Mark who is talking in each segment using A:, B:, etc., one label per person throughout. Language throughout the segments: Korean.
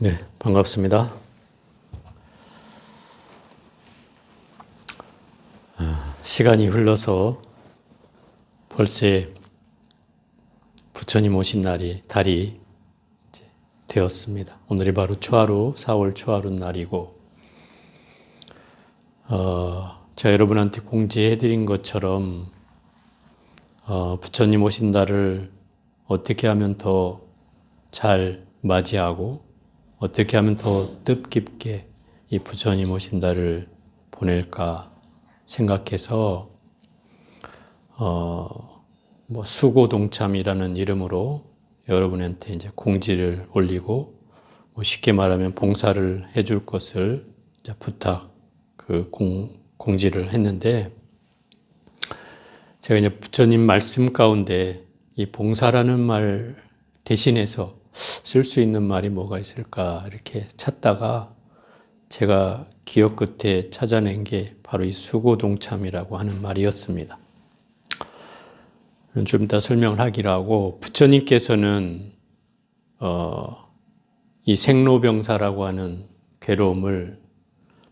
A: 네, 반갑습니다. 시간이 흘러서 벌써 부처님 오신 달이 이제 되었습니다. 오늘이 바로 초하루, 4월 초하루 날이고, 제가 여러분한테 공지해드린 것처럼 부처님 오신 날을 어떻게 하면 더 잘 맞이하고 어떻게 하면 더 뜻깊게 이 부처님 오신 달을 보낼까 생각해서 수고동참이라는 이름으로 여러분한테 이제 공지를 올리고 쉽게 말하면 봉사를 해줄 것을 이제 공지를 했는데, 제가 이제 부처님 말씀 가운데 이 봉사라는 말 대신해서 쓸 수 있는 말이 뭐가 있을까 이렇게 찾다가 제가 기억 끝에 찾아낸 게 바로 이 수고동참이라고 하는 말이었습니다. 좀 이따 설명을 하기로 하고, 부처님께서는 이 생로병사라고 하는 괴로움을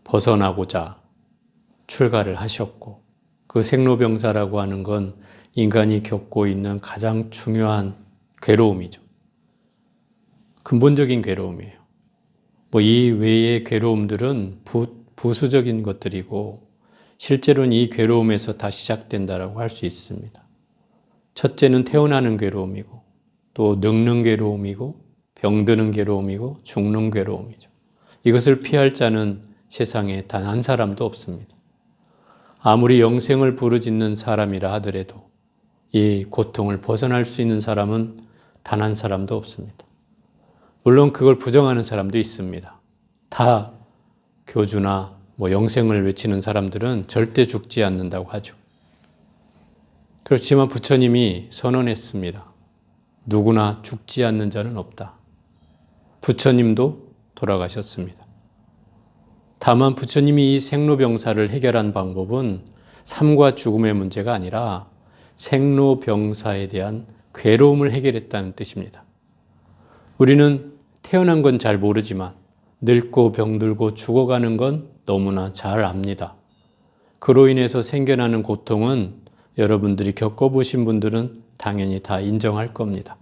A: 벗어나고자 출가를 하셨고, 그 생로병사라고 하는 건 인간이 겪고 있는 가장 중요한 괴로움이죠. 근본적인 괴로움이에요. 이 외의 괴로움들은 부수적인 것들이고, 실제로는 이 괴로움에서 다 시작된다라고 할 수 있습니다. 첫째는 태어나는 괴로움이고, 또 늙는 괴로움이고, 병드는 괴로움이고, 죽는 괴로움이죠. 이것을 피할 자는 세상에 단 한 사람도 없습니다. 아무리 영생을 부르짖는 사람이라 하더라도 이 고통을 벗어날 수 있는 사람은 단 한 사람도 없습니다. 물론 그걸 부정하는 사람도 있습니다. 다 교주나 영생을 외치는 사람들은 절대 죽지 않는다고 하죠. 그렇지만 부처님이 선언했습니다. 누구나 죽지 않는 자는 없다. 부처님도 돌아가셨습니다. 다만 부처님이 이 생로병사를 해결한 방법은 삶과 죽음의 문제가 아니라 생로병사에 대한 괴로움을 해결했다는 뜻입니다. 우리는 태어난 건 잘 모르지만 늙고 병들고 죽어가는 건 너무나 잘 압니다. 그로 인해서 생겨나는 고통은 여러분들이 겪어보신 분들은 당연히 다 인정할 겁니다.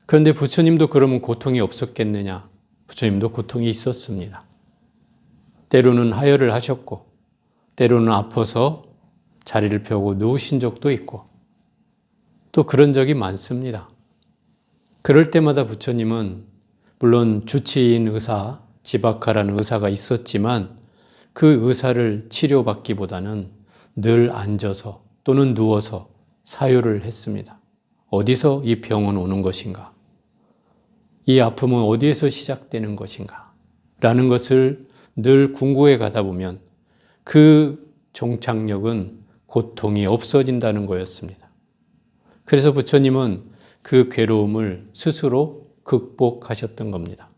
A: 그런데 부처님도 그러면 고통이 없었겠느냐? 부처님도 고통이 있었습니다. 때로는 하혈을 하셨고, 때로는 아파서 자리를 펴고 누우신 적도 있고, 또 그런 적이 많습니다. 그럴 때마다 부처님은 물론 주치의인 의사, 지바카라는 의사가 있었지만 그 의사를 치료받기보다는 늘 앉아서 또는 누워서 사유를 했습니다. 어디서 이 병은 오는 것인가? 이 아픔은 어디에서 시작되는 것인가? 라는 것을 늘 궁구해 가다 보면 그 종착역은 고통이 없어진다는 거였습니다. 그래서 부처님은 그 괴로움을 스스로 극복하셨던 겁니다.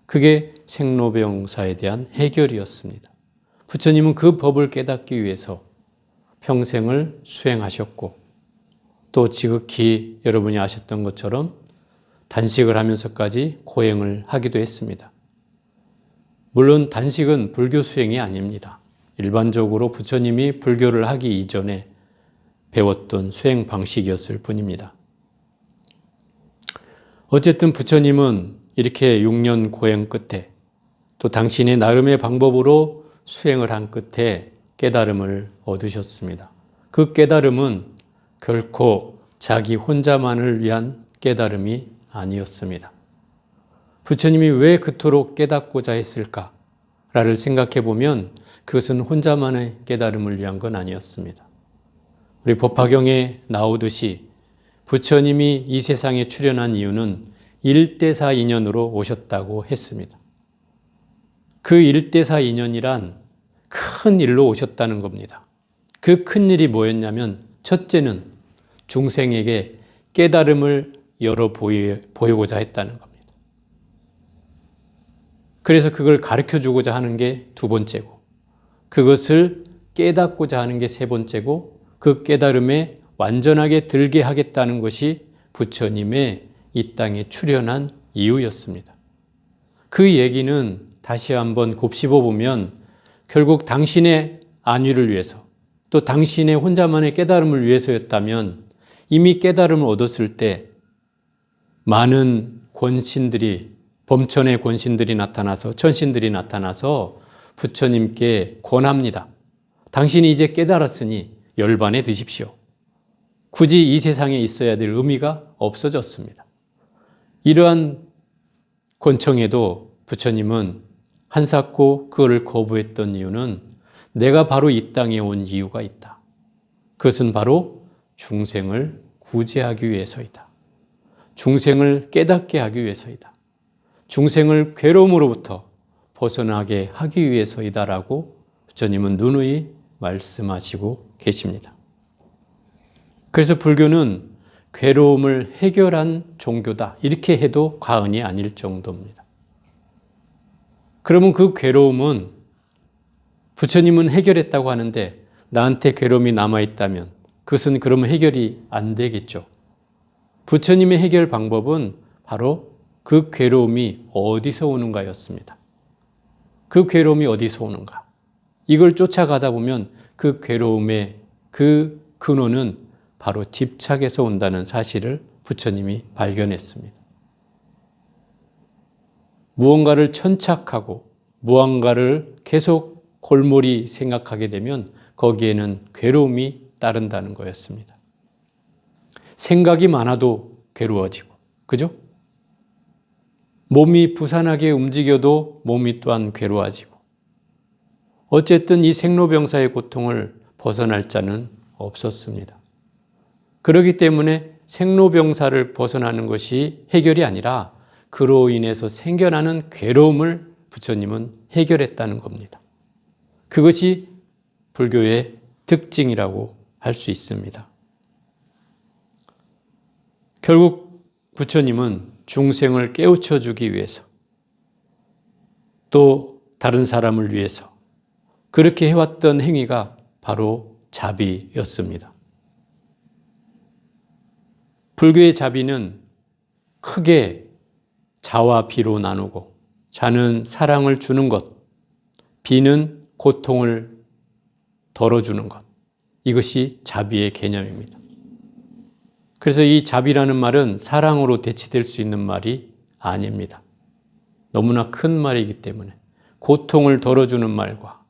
A: 그게 생로병사에 대한 해결이었습니다. 부처님은 그 법을 깨닫기 위해서 평생을 수행하셨고, 또 지극히 여러분이 아셨던 것처럼 단식을 하면서까지 고행을 하기도 했습니다. 물론 단식은 불교 수행이 아닙니다. 일반적으로 부처님이 불교를 하기 이전에 배웠던 수행 방식이었을 뿐입니다. 어쨌든 부처님은 이렇게 6년 고행 끝에, 또 당신의 나름의 방법으로 수행을 한 끝에 깨달음을 얻으셨습니다. 그 깨달음은 결코 자기 혼자만을 위한 깨달음이 아니었습니다. 부처님이 왜 그토록 깨닫고자 했을까를 생각해 보면 그것은 혼자만의 깨달음을 위한 건 아니었습니다. 우리 법화경에 나오듯이 부처님이 이 세상에 출현한 이유는 일대사 인연으로 오셨다고 했습니다. 그 일대사 인연이란 큰 일로 오셨다는 겁니다. 그 큰 일이 뭐였냐면, 첫째는 중생에게 깨달음을 열어 보이고자 했다는 겁니다. 그래서 그걸 가르쳐 주고자 하는 게 두 번째고, 그것을 깨닫고자 하는 게 세 번째고, 그 깨달음에 완전하게 들게 하겠다는 것이 부처님의 이 땅에 출현한 이유였습니다. 그 얘기는 다시 한번 곱씹어 보면 결국 당신의 안위를 위해서 또 당신의 혼자만의 깨달음을 위해서였다면 이미 깨달음을 얻었을 때 많은 권신들이 범천의 권신들이 나타나서 천신들이 나타나서 부처님께 권합니다. 당신이 이제 깨달았으니 열반에 드십시오. 굳이 이 세상에 있어야 될 의미가 없어졌습니다. 이러한 권청에도 부처님은 한사코 그거를 거부했던 이유는 내가 바로 이 땅에 온 이유가 있다. 그것은 바로 중생을 구제하기 위해서이다. 중생을 깨닫게 하기 위해서이다. 중생을 괴로움으로부터 벗어나게 하기 위해서이다라고 부처님은 누누이 말씀하시고 계십니다. 그래서 불교는 괴로움을 해결한 종교다. 이렇게 해도 과언이 아닐 정도입니다. 그러면 그 괴로움은 부처님은 해결했다고 하는데 나한테 괴로움이 남아있다면 그것은 그러면 해결이 안 되겠죠. 부처님의 해결 방법은 바로 그 괴로움이 어디서 오는가였습니다. 그 괴로움이 어디서 오는가? 이걸 쫓아가다 보면 그 괴로움의 그 근원은 바로 집착에서 온다는 사실을 부처님이 발견했습니다. 무언가를 천착하고 무언가를 계속 골몰이 생각하게 되면 거기에는 괴로움이 따른다는 거였습니다. 생각이 많아도 괴로워지고, 그죠? 몸이 부산하게 움직여도 몸이 또한 괴로워지고, 어쨌든 이 생로병사의 고통을 벗어날 자는 없었습니다. 그렇기 때문에 생로병사를 벗어나는 것이 해결이 아니라 그로 인해서 생겨나는 괴로움을 부처님은 해결했다는 겁니다. 그것이 불교의 특징이라고 할 수 있습니다. 결국 부처님은 중생을 깨우쳐 주기 위해서 또 다른 사람을 위해서 그렇게 해왔던 행위가 바로 자비였습니다. 불교의 자비는 크게 자와 비로 나누고 자는 사랑을 주는 것, 비는 고통을 덜어주는 것, 이것이 자비의 개념입니다. 그래서 이 자비라는 말은 사랑으로 대치될 수 있는 말이 아닙니다. 너무나 큰 말이기 때문에 고통을 덜어주는 말과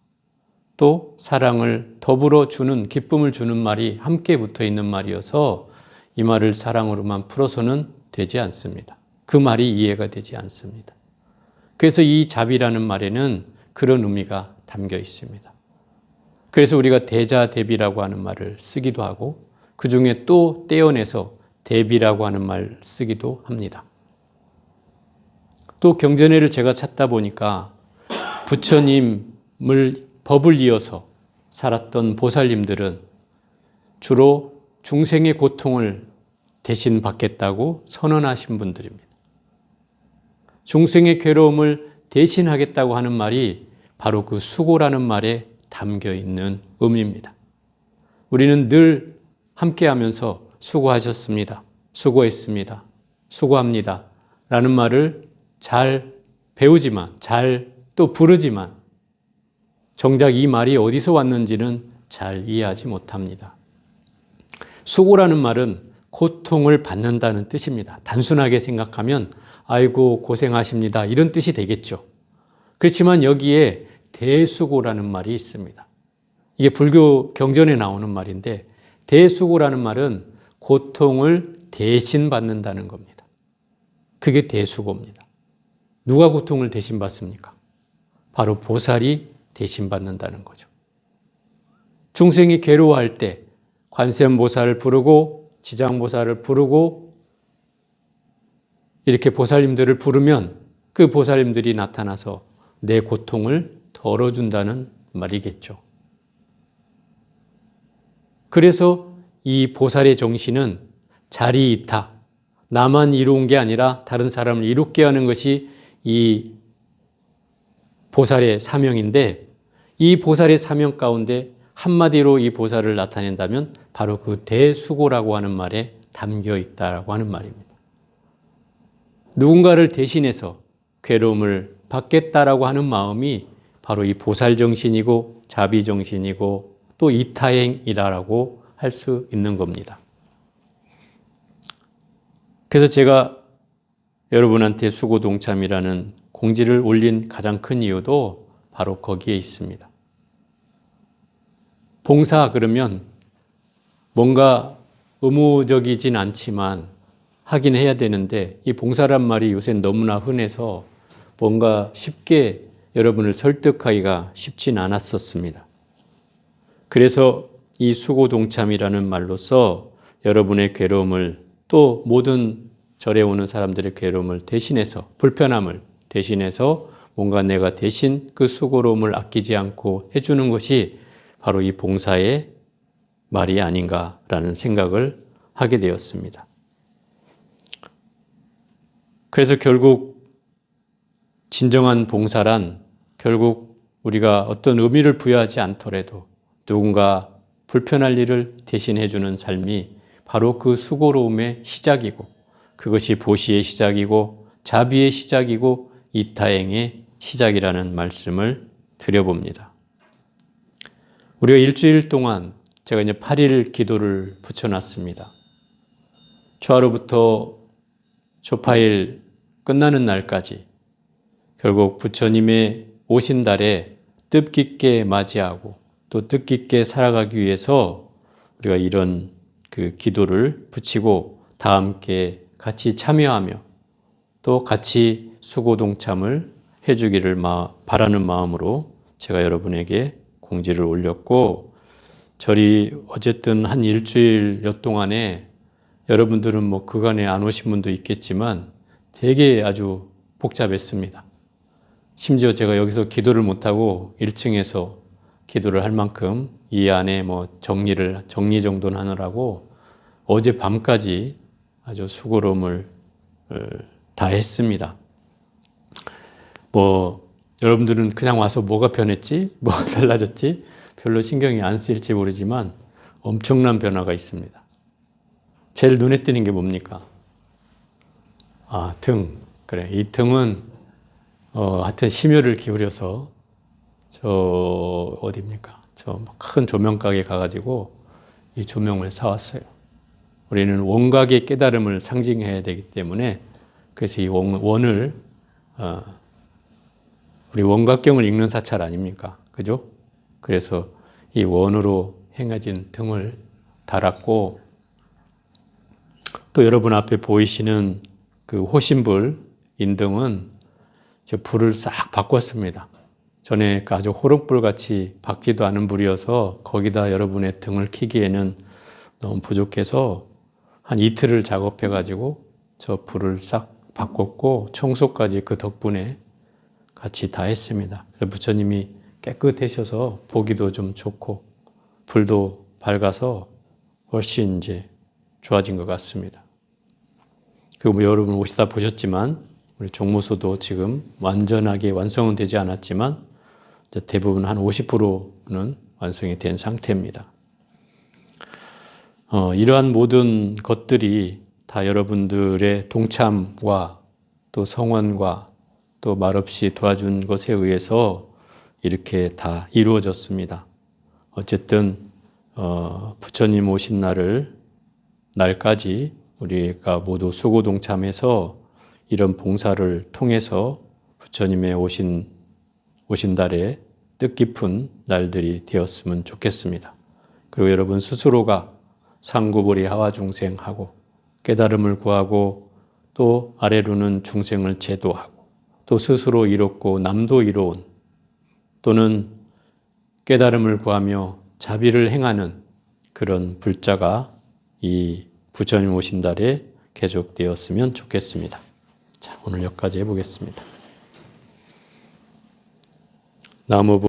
A: 또 사랑을 더불어 주는, 기쁨을 주는 말이 함께 붙어 있는 말이어서 이 말을 사랑으로만 풀어서는 되지 않습니다. 그 말이 이해가 되지 않습니다. 그래서 이 자비라는 말에는 그런 의미가 담겨 있습니다. 그래서 우리가 대자대비라고 하는 말을 쓰기도 하고 그 중에 또 떼어내서 대비라고 하는 말 쓰기도 합니다. 또 경전회를 제가 찾다 보니까 부처님을 법을 이어서 살았던 보살님들은 주로 중생의 고통을 대신 받겠다고 선언하신 분들입니다. 중생의 괴로움을 대신하겠다고 하는 말이 바로 그 수고라는 말에 담겨 있는 의미입니다. 우리는 늘 함께하면서 수고하셨습니다. 수고했습니다. 수고합니다. 라는 말을 잘 배우지만, 잘 또 부르지만 정작 이 말이 어디서 왔는지는 잘 이해하지 못합니다. 수고라는 말은 고통을 받는다는 뜻입니다. 단순하게 생각하면 아이고 고생하십니다. 이런 뜻이 되겠죠. 그렇지만 여기에 대수고라는 말이 있습니다. 이게 불교 경전에 나오는 말인데 대수고라는 말은 고통을 대신 받는다는 겁니다. 그게 대수고입니다. 누가 고통을 대신 받습니까? 바로 보살이 대신 받는다는 거죠. 중생이 괴로워할 때 관세음보살을 부르고 지장보살을 부르고 이렇게 보살님들을 부르면 그 보살님들이 나타나서 내 고통을 덜어준다는 말이겠죠. 그래서 이 보살의 정신은 자리이타, 나만 이루은 게 아니라 다른 사람을 이롭게 하는 것이 이 보살의 사명인데 이 보살의 사명 가운데 한마디로 이 보살을 나타낸다면 바로 그 대수고라고 하는 말에 담겨 있다라고 하는 말입니다. 누군가를 대신해서 괴로움을 받겠다라고 하는 마음이 바로 이 보살정신이고 자비정신이고 또 이타행이라고 할 수 있는 겁니다. 그래서 제가 여러분한테 수고동참이라는 공지를 올린 가장 큰 이유도 바로 거기에 있습니다. 봉사 그러면 뭔가 의무적이진 않지만 하긴 해야 되는데 이 봉사란 말이 요새 너무나 흔해서 뭔가 쉽게 여러분을 설득하기가 쉽진 않았었습니다. 그래서 이 수고동참이라는 말로서 여러분의 괴로움을 또 모든 절에 오는 사람들의 괴로움을 대신해서 불편함을 대신해서 뭔가 내가 대신 그 수고로움을 아끼지 않고 해주는 것이 바로 이 봉사의 말이 아닌가라는 생각을 하게 되었습니다. 그래서 결국 진정한 봉사란 결국 우리가 어떤 의미를 부여하지 않더라도 누군가 불편할 일을 대신해주는 삶이 바로 그 수고로움의 시작이고 그것이 보시의 시작이고 자비의 시작이고 이타행의 시작이라는 말씀을 드려봅니다. 우리가 일주일 동안 제가 이제 8일 기도를 붙여놨습니다. 초하루부터 초파일 끝나는 날까지 결국 부처님의 오신 달에 뜻깊게 맞이하고 또 뜻깊게 살아가기 위해서 우리가 이런 그 기도를 붙이고 다 함께 같이 참여하며 또 같이 수고동참을 해주기를 바라는 마음으로 제가 여러분에게 공지를 올렸고 절이 어쨌든 한 일주일여 동안에 여러분들은 뭐 그간에 안 오신 분도 있겠지만 되게 아주 복잡했습니다. 심지어 제가 여기서 기도를 못하고 1층에서 기도를 할 만큼 이 안에 뭐 정리 정돈을 하느라고 어제 밤까지 아주 수고로움을 다 했습니다. 뭐 여러분들은 그냥 와서 뭐가 변했지? 뭐가 달라졌지? 별로 신경이 안 쓰일지 모르지만 엄청난 변화가 있습니다. 제일 눈에 띄는 게 뭡니까? 등. 그래. 이 등은 하여튼 심혈을 기울여서 어디입니까? 저 큰 조명가게 가가지고 이 조명을 사왔어요. 우리는 원각의 깨달음을 상징해야 되기 때문에 그래서 이 원을 우리 원각경을 읽는 사찰 아닙니까? 그죠? 그래서 이 원으로 행해진 등을 달았고 또 여러분 앞에 보이시는 그 호신불 인등은 저 불을 싹 바꿨습니다. 전에 아주 호롱불 같이 밝지도 않은 불이어서 거기다 여러분의 등을 켜기에는 너무 부족해서 한 이틀을 작업해 가지고 저 불을 싹 바꿨고 청소까지 그 덕분에 같이 다 했습니다. 그래서 부처님이 깨끗하셔서 보기도 좀 좋고 불도 밝아서 훨씬 이제 좋아진 것 같습니다. 그리고 뭐 여러분 오시다 보셨지만 우리 종무소도 지금 완전하게 완성은 되지 않았지만 대부분 한 50%는 완성이 된 상태입니다. 이러한 모든 것들이 다 여러분들의 동참과 또 성원과 또 말없이 도와준 것에 의해서 이렇게 다 이루어졌습니다. 어쨌든 부처님 오신 날까지 우리가 모두 수고동참해서 이런 봉사를 통해서 부처님의 오신 달에 뜻깊은 날들이 되었으면 좋겠습니다. 그리고 여러분 스스로가 상구보리 하와중생하고 깨달음을 구하고 또 아래로는 중생을 제도하고 또 스스로 이뤘고 남도 이뤄온 또는 깨달음을 구하며 자비를 행하는 그런 불자가 이 부처님 오신 달에 계속되었으면 좋겠습니다. 자, 오늘 여기까지 해보겠습니다. 나무